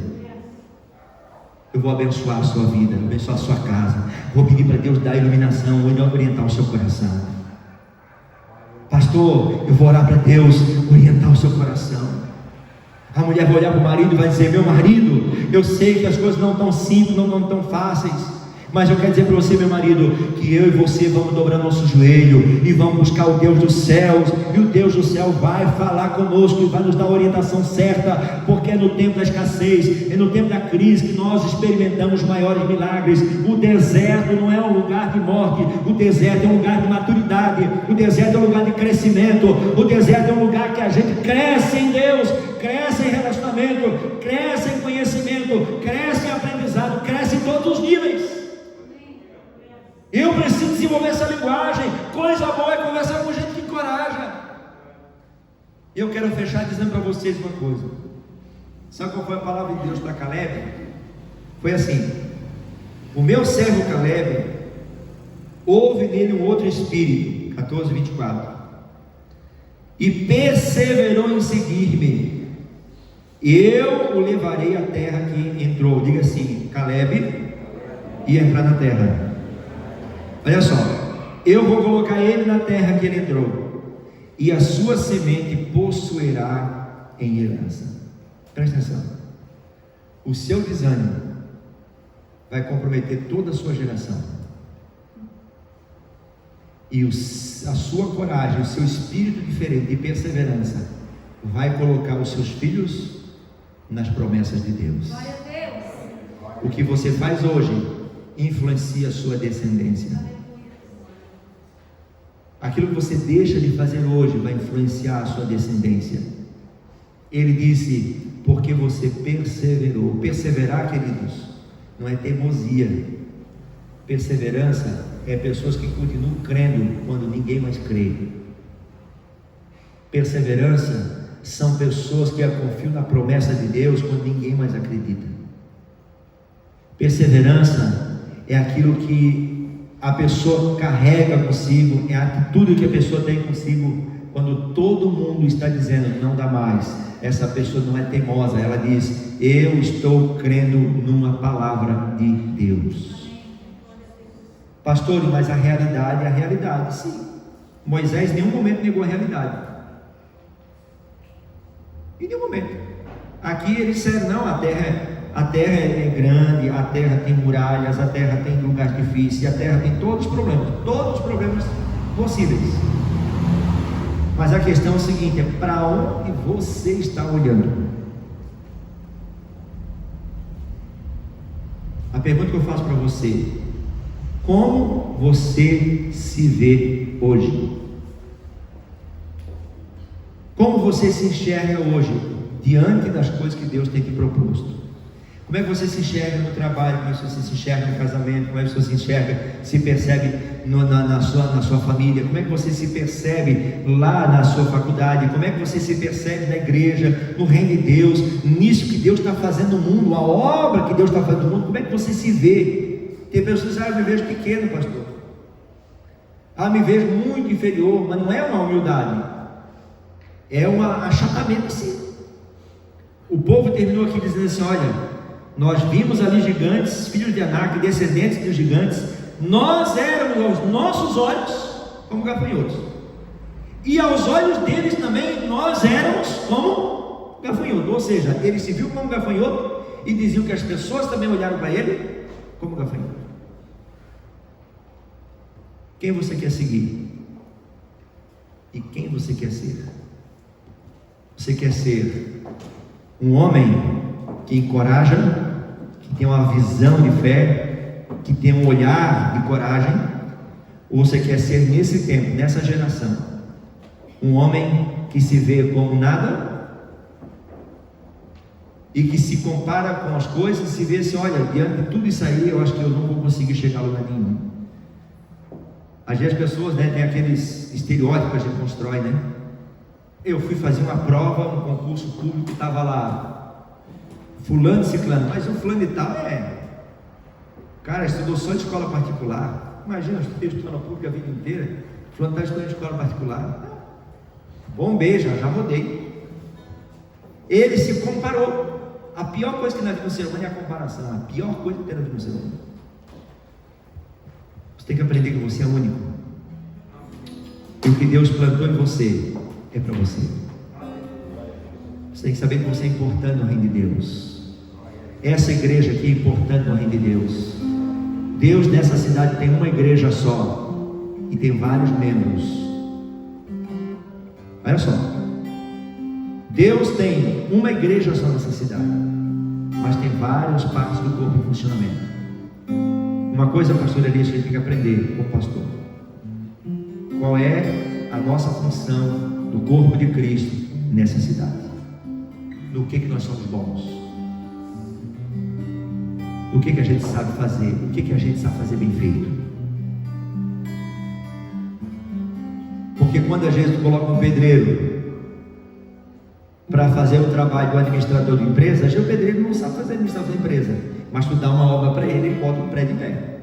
Eu vou abençoar a sua vida, abençoar a sua casa. Vou pedir para Deus dar iluminação, orientar o seu coração. Pastor, eu vou orar para Deus orientar o seu coração. A mulher vai olhar para o marido e vai dizer: meu marido, eu sei que as coisas não estão simples, não estão tão fáceis, mas eu quero dizer para você, meu marido, que eu e você vamos dobrar nosso joelho e vamos buscar o Deus dos céus, e o Deus do céu vai falar conosco e vai nos dar a orientação certa, porque é no tempo da escassez, é no tempo da crise que nós experimentamos maiores milagres. O deserto não é um lugar de morte, o deserto é um lugar de maturidade, o deserto é um lugar de crescimento, o deserto é um lugar que a gente cresce em Deus, cresce em relacionamento, cresce em conhecimento, cresce em aprendizado, cresce em todos os níveis. Eu preciso desenvolver essa linguagem. Coisa boa é conversar com gente que encoraja. Eu quero fechar dizendo para vocês uma coisa. Sabe qual foi a palavra de Deus para Caleb? Foi assim: o meu servo Caleb, houve nele um outro espírito, 14:24, e perseverou em seguir-me, eu o levarei à terra que entrou. Diga assim: Caleb ia entrar na terra. Olha só, eu vou colocar ele na terra que ele entrou, e a sua semente possuirá em herança. Presta atenção. O seu desânimo vai comprometer toda a sua geração, e a sua coragem, o seu espírito diferente de perseverança vai colocar os seus filhos nas promessas de Deus. O que você faz hoje influencia a sua descendência. Aquilo que você deixa de fazer hoje vai influenciar a sua descendência. Ele disse: porque você perseverou. Perseverar, queridos, não é teimosia. Perseverança é pessoas que continuam crendo quando ninguém mais crê. Perseverança são pessoas que confiam na promessa de Deus quando ninguém mais acredita. Perseverança é aquilo que a pessoa carrega consigo, é a atitude que a pessoa tem consigo quando todo mundo está dizendo não dá mais. Essa pessoa não é teimosa, ela diz: eu estou crendo numa palavra de Deus. Pastor, mas a realidade é a realidade. Sim, Moisés em nenhum momento negou a realidade, em nenhum momento. Aqui eles disseram: não, a terra é grande, a terra tem muralhas, a terra tem lugares difíceis, a terra tem todos os problemas possíveis. Mas a questão é o seguinte: é para onde você está olhando? A pergunta que eu faço para você: como você se vê hoje? Como você se enxerga hoje diante das coisas que Deus tem te proposto? Como é que você se enxerga no trabalho? Como é que você se enxerga no casamento? Como é que você se enxerga, se percebe na sua família? Como é que você se percebe lá na sua faculdade? Como é que você se percebe na igreja, no reino de Deus, nisso que Deus está fazendo no mundo, a obra que Deus está fazendo no mundo? Como é que você se vê? Tem pessoas que dizem: eu me vejo pequeno, pastor. Me vejo muito inferior. Mas não é uma humildade, é um achatamento assim. O povo terminou aqui dizendo assim: olha, nós vimos ali gigantes, filhos de Anak, descendentes dos gigantes. Nós éramos aos nossos olhos como gafanhotos, e aos olhos deles também nós éramos como gafanhoto. Ou seja, ele se viu como gafanhoto e diziam que as pessoas também olharam para ele como gafanhoto. Quem você quer seguir? E quem você quer ser? Você quer ser um homem que encoraja, que tem uma visão de fé, que tem um olhar de coragem? Ou você quer ser, nesse tempo, nessa geração, um homem que se vê como nada e que se compara com as coisas, se vê assim: olha, diante de tudo isso aí, eu acho que eu não vou conseguir chegar a lugar nenhum. Às vezes as pessoas, têm aqueles estereótipos que a gente constrói, Eu fui fazer uma prova, um concurso público, estava lá fulano e ciclano, mas o fulano e tal cara, estudou só em escola particular. Imagina, eu estudei escola pública a vida inteira, fulano está estudando em escola particular. Bom beijo, já rodei. Ele se comparou. A pior coisa que na vida do ser humano é a comparação. A pior coisa que tem na vida do ser humano. Você tem que aprender que você é único. E o que Deus plantou em você é para você. Você tem que saber que você é importante no reino de Deus. Essa igreja aqui é importante no reino de Deus. Deus nessa cidade tem uma igreja só e tem vários membros. Olha só, Deus tem uma igreja só nessa cidade, mas tem várias partes do corpo em funcionamento. Uma coisa, pastor Elias, que a gente tem que aprender como pastor: qual é a nossa função do corpo de Cristo nessa cidade? No que nós somos bons? O que a gente sabe fazer? O que a gente sabe fazer bem feito? Porque quando a gente coloca um pedreiro para fazer o trabalho do administrador de empresa, o pedreiro não sabe fazer administração de empresa, mas tu dá uma obra para ele, ele bota um prédio em pé.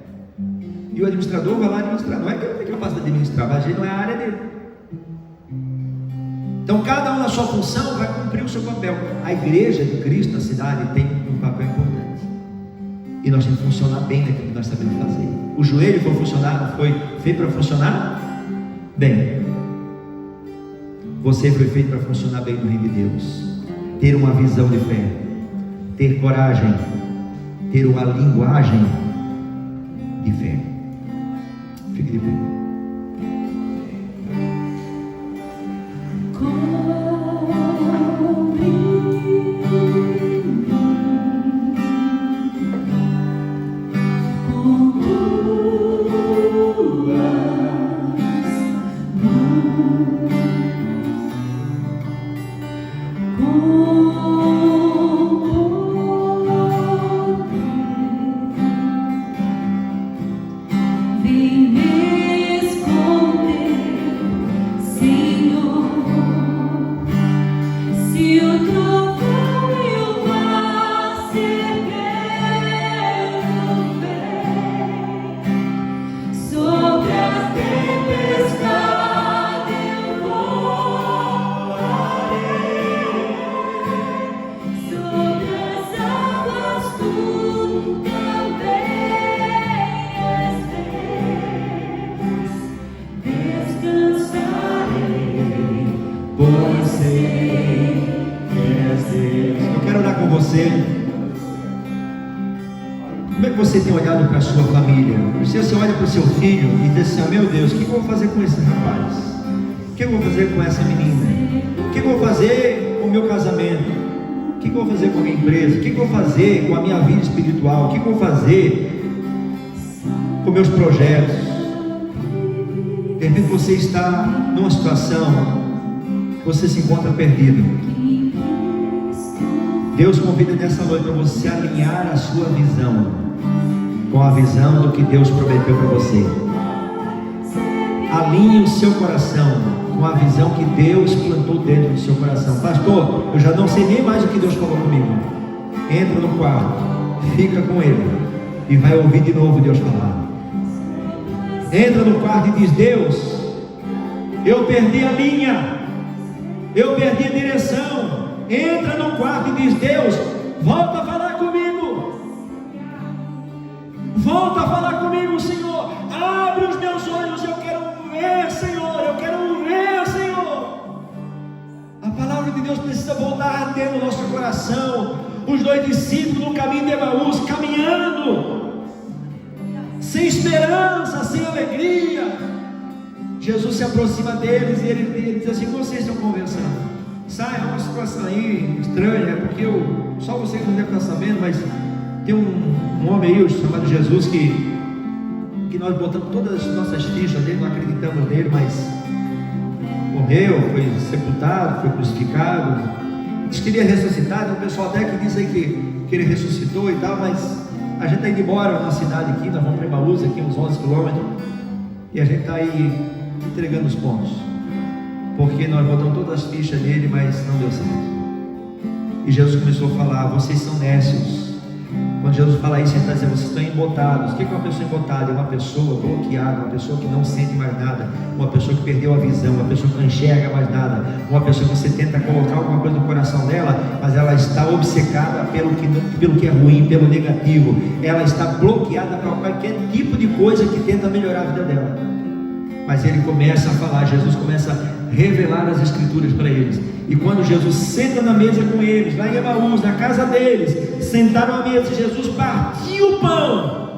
E o administrador vai lá administrar. Não é que ele tem capacidade de administrar, mas a gente não é a área dele. Então cada um na sua função vai cumprir o seu papel. A igreja de Cristo na cidade tem um papel importante. E nós temos que funcionar bem naquilo que nós sabemos fazer. O joelho foi funcionar, foi feito para funcionar bem. Você foi feito para funcionar bem no reino de Deus. Ter uma visão de fé, ter coragem, ter uma linguagem de fé. Fique de pé. Você tem olhado para a sua família? Você olha para o seu filho e diz assim: meu Deus, o que eu vou fazer com esse rapaz? O que eu vou fazer com essa menina? O que eu vou fazer com o meu casamento? O que eu vou fazer com a minha empresa? O que eu vou fazer com a minha vida espiritual? O que eu vou fazer com meus projetos? De repente você está numa situação que você se encontra perdido. Deus convida nessa noite para você alinhar a sua visão com a visão do que Deus prometeu para você. Alinhe o seu coração com a visão que Deus plantou dentro do seu coração. Pastor, eu já não sei nem mais o que Deus falou comigo. Entra no quarto, fica com Ele e vai ouvir de novo Deus falar. Entra no quarto e diz: Deus, eu perdi a linha, eu perdi a direção. Entra no quarto e diz: Deus, volta a falar comigo. Volta a falar comigo, Senhor. Abre os meus olhos, eu quero ver, Senhor. Eu quero ver, Senhor. A palavra de Deus precisa voltar a arder no nosso coração. Os dois discípulos no caminho de Emaús, caminhando, sem esperança, sem alegria. Jesus se aproxima deles e ele diz assim: vocês estão conversando. Sai, é uma situação aí estranha, porque só vocês não devem estar sabendo, mas tem um homem aí chamado Jesus que nós botamos todas as nossas fichas dele, não acreditamos nele, mas morreu, foi sepultado, foi crucificado. Diz que ele ia ressuscitar. Tem um pessoal até que diz aí que ele ressuscitou e tal, mas a gente está indo embora na cidade aqui, nós vamos para Emaús, aqui uns 11 quilômetros, e a gente está aí entregando os pontos. porque nós botamos todas as fichas nele, mas não deu certo. E Jesus começou a falar: vocês são nécios. Quando Jesus fala isso, ele está dizendo: vocês estão embotados. O que é uma pessoa embotada? É uma pessoa bloqueada, uma pessoa que não sente mais nada, uma pessoa que perdeu a visão, uma pessoa que não enxerga mais nada, uma pessoa que você tenta colocar alguma coisa no coração dela, mas ela está obcecada pelo que é ruim, pelo negativo. Ela está bloqueada para qualquer tipo de coisa que tenta melhorar a vida dela. Mas ele começa a falar, Jesus começa a revelar as escrituras para eles. E quando Jesus senta na mesa com eles, lá em Emaús, na casa deles, sentaram à mesa, Jesus partiu o pão.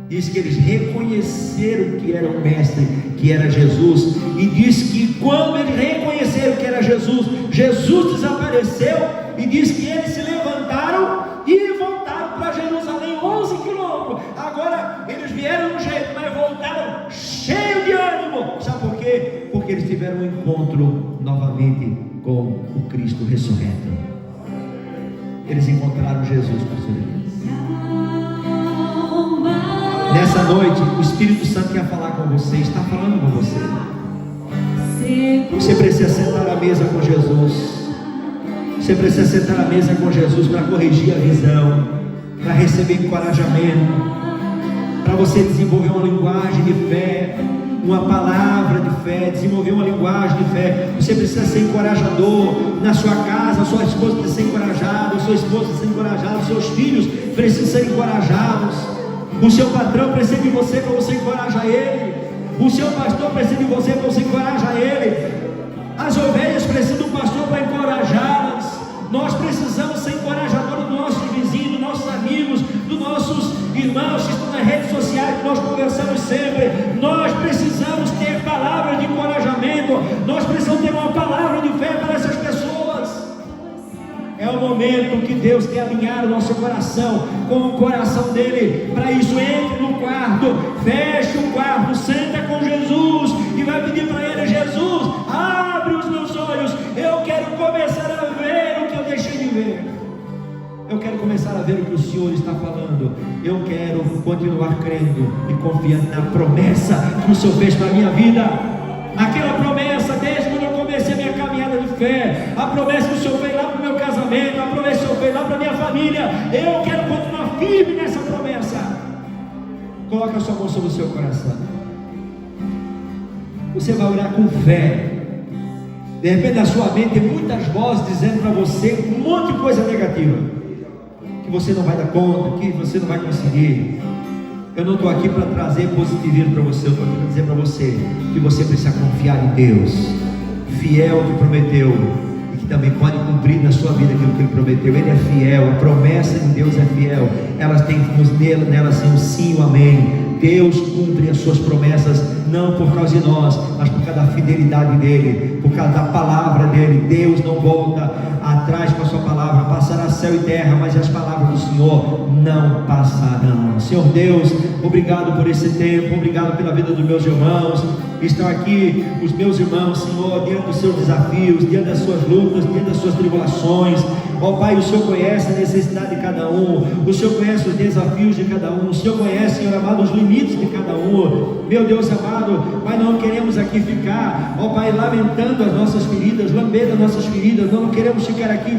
Diz que eles reconheceram que era o Mestre, que era Jesus. E diz que quando eles reconheceram que era Jesus, Jesus desapareceu. E diz que eles se levantaram e voltaram para Jerusalém, 11 quilômetros. Agora eles vieram de um jeito, mas voltaram cheios de ânimo. Sabe por quê? Porque eles tiveram um encontro novamente com o Cristo ressurreto. Eles encontraram Jesus, pastor. Nessa noite, o Espírito Santo quer falar com você, está falando com você. Você precisa sentar à mesa com Jesus. Você precisa sentar à mesa com Jesus para corrigir a visão, para receber encorajamento, para você desenvolver uma linguagem de fé, uma palavra de fé, desenvolver uma linguagem de fé. Você precisa ser encorajador na sua casa. A sua esposa precisa ser encorajada, a sua esposa precisa ser encorajada, os seus filhos precisam ser encorajados. O seu patrão precisa de você para você encorajar ele. O seu pastor precisa de você para você encorajar ele. As ovelhas precisam do pastor para encorajá-las. Nós precisamos ser encorajadores dos nossos vizinhos, dos nossos amigos, dos nossos irmãos que estão nas redes sociais, que nós conversamos sempre. Nós precisamos ter palavras de encorajamento. Nós precisamos ter uma palavra de fé para essas pessoas. É o momento que Deus quer alinhar o nosso coração com o coração dele. Para isso, entre no quarto, feche o quarto, senta com Jesus e vai pedir para ele: Jesus, abre os meus olhos. Eu quero começar a ver o que eu deixei de ver. Eu quero começar a ver o que o Senhor está falando. Eu quero continuar crendo e confiando na promessa que o Senhor fez para a minha vida. Aquela promessa, desde quando eu comecei a minha caminhada de fé, a promessa que o Senhor fez lá para o meu casamento, a promessa que o Senhor fez lá para a minha família. Eu quero continuar firme nessa promessa. Coloque a sua mão sobre o seu coração. Você vai orar com fé. De repente na sua mente tem muitas vozes dizendo para você um monte de coisa negativa, que você não vai dar conta, que você não vai conseguir. Eu não estou aqui para trazer positivismo para você. Eu estou aqui para dizer para você que você precisa confiar em Deus, fiel que prometeu, e que também pode cumprir na sua vida aquilo que Ele prometeu. Ele é fiel, a promessa de Deus é fiel. Elas têm nela sim um sim e um amém. Deus cumpre as suas promessas, não por causa de nós, mas por causa da fidelidade dEle, por causa da palavra dEle. Deus não volta atrás com a sua palavra. Passará céu e terra, mas as palavras do Senhor não passarão. Senhor Deus, obrigado por esse tempo, obrigado pela vida dos meus irmãos. Estão aqui os meus irmãos, Senhor, diante dos seus desafios, diante das suas lutas, diante das suas tribulações. Ó Pai, o Senhor conhece a necessidade de cada um, o Senhor conhece os desafios de cada um, o Senhor conhece, Senhor amado, os limites de cada um. Meu Deus amado, Pai, não queremos aqui ficar, ó Pai, lamentando as nossas feridas, lambendo as nossas feridas. Não queremos ficar aqui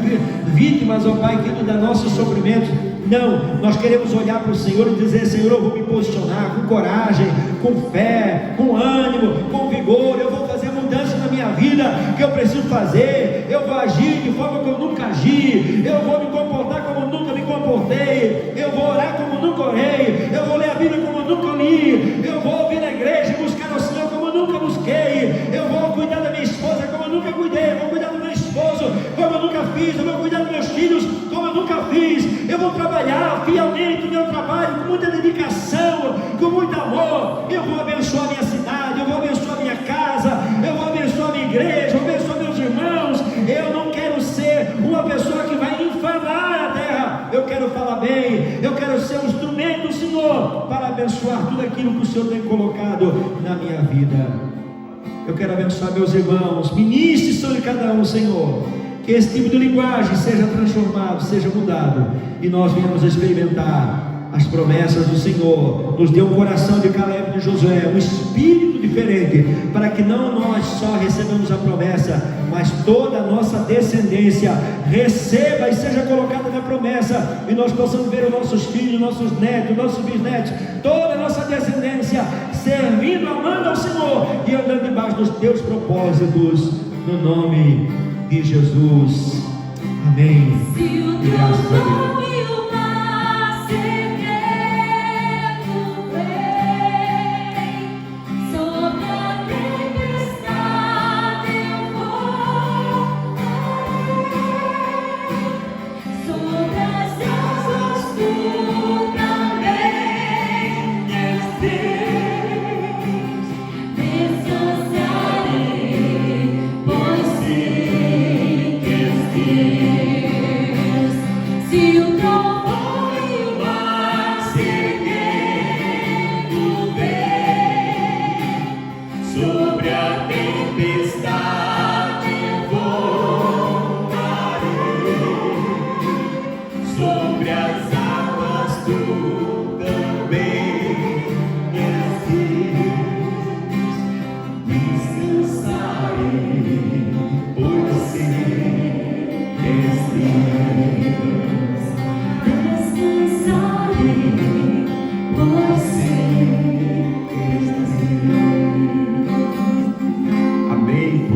vítimas, ó Pai, querido, dos nossos sofrimentos. Não, nós queremos olhar para o Senhor e dizer: Senhor, eu vou me posicionar com coragem, com fé, com ânimo, com vigor. Eu vou fazer a mudança na minha vida que eu preciso fazer. Eu vou agir de forma que eu nunca agi. Eu vou me comportar como nunca me comportei. Eu vou orar como nunca orei. Eu vou ler a Bíblia como nunca li. Eu vou vir na igreja e buscar ao Senhor como nunca busquei. Eu vou cuidar da minha esposa como eu nunca cuidei. Eu vou cuidar do meu esposo como eu nunca fiz. Eu vou cuidar dos meus filhos como eu nunca fiz. Eu vou trabalhar fielmente no meu trabalho, com muita dedicação, com muito amor. Eu vou abençoar a minha cidade, eu vou abençoar a minha casa, eu vou abençoar a minha igreja, eu vou abençoar meus irmãos. Eu não quero ser uma pessoa que vai infamar a terra. Eu quero falar bem, eu quero ser um instrumento do Senhor para abençoar tudo aquilo que o Senhor tem colocado na minha vida. Eu quero abençoar meus irmãos. Ministre sobre cada um, Senhor. Que esse tipo de linguagem seja transformado, seja mudado, e nós venhamos experimentar as promessas do Senhor, nos dê um coração de Caleb e de Josué, um espírito diferente, para que não nós só recebamos a promessa, mas toda a nossa descendência receba e seja colocada na promessa, e nós possamos ver os nossos filhos, nossos netos, nossos bisnetos, toda a nossa descendência servindo, amando ao Senhor e andando debaixo dos teus propósitos, no nome de Jesus. Amém. Se o teu nome o mar